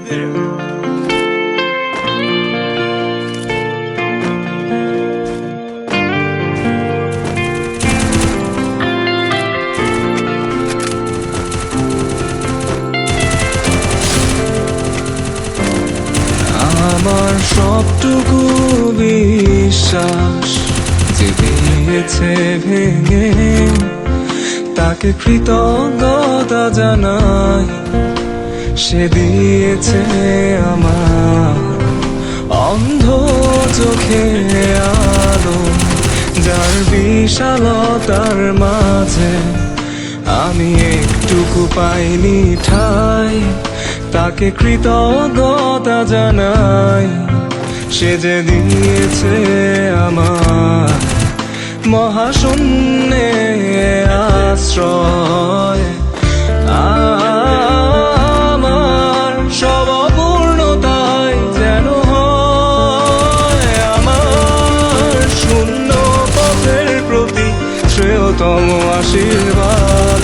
আমার সবটুকু বিশ্বাস যে দিয়েছে ভেঙে, তাকে কৃতজ্ঞতা জানাই। সে দিয়েছে আমার অন্ধ চোখে আলো, যার বিশালতার মাঝে আমি একটুকু পাইনি ঠাই। তাকে কৃতজ্ঞতা জানাই, সে যে দিয়েছে আমার মহাশূন্যে আশ্রয়। আমার সব অপূর্ণতাই যেন হয় আমার শূন্য পথের প্রতি শ্রেয়তম আশীর্বাদ।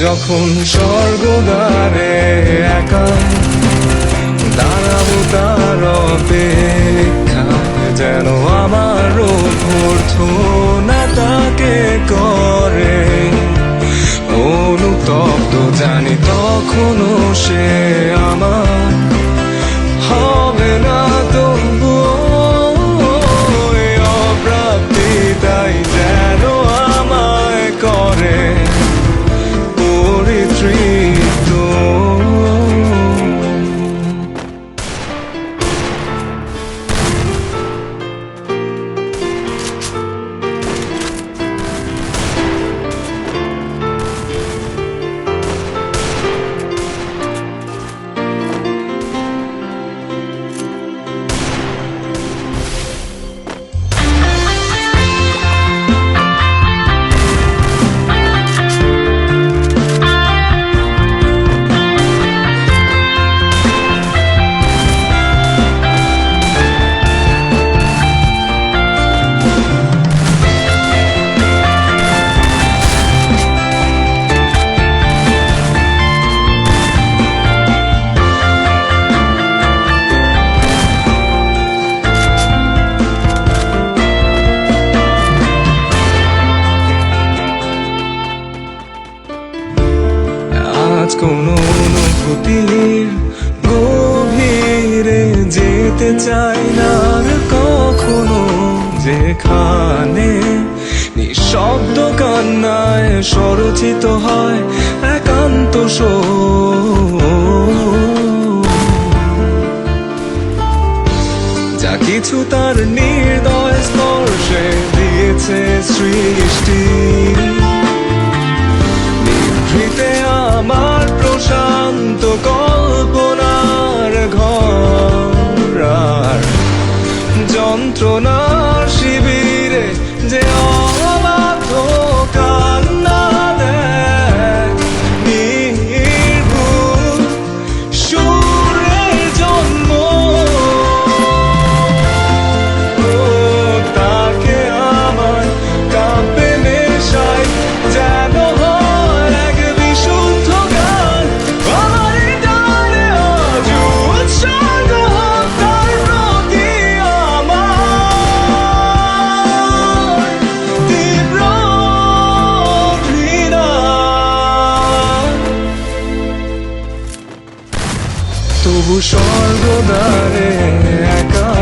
যখন স্বর্গদ্বারে একা দাঁড়াবো তার অপেক্ষায়, যেন আমার অভ্যর্থনা তাকে করে অনুতপ্ত। জানি তখনও সে আমার হবে না তবুও অপ্রাপ্তি, তাই যেন আমায় করে পরিতৃপ্ত। আজ কোনো অনুভূতির গভীরে যেতে চাই না আর কখনো, যেখানে নিঃশব্দ কান্নায় স্বরচিত হয় একান্ত যা কিছু তার নির্দয় স্পর্শে দিয়েছে সৃষ্টি। আমার প্রশান্ত কল্পনার ঘর আর যন্ত্রণার শিবিরে যে অবাধ কান্না দেয় নির্ভুল সুরের জন্ম, তাকে আমার কাব্যে মেশাই যেন তবু স্বর্গদ্বারে একা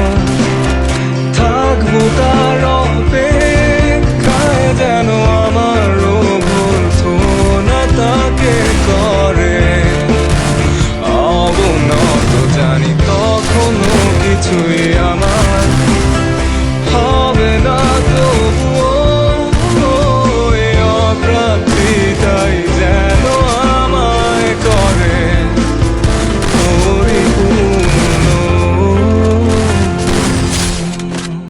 থাকবো তার অপেক্ষায়, যেন আমার অভ্যর্থনা তাকে করে অবনত। জানি তখনও কিছুই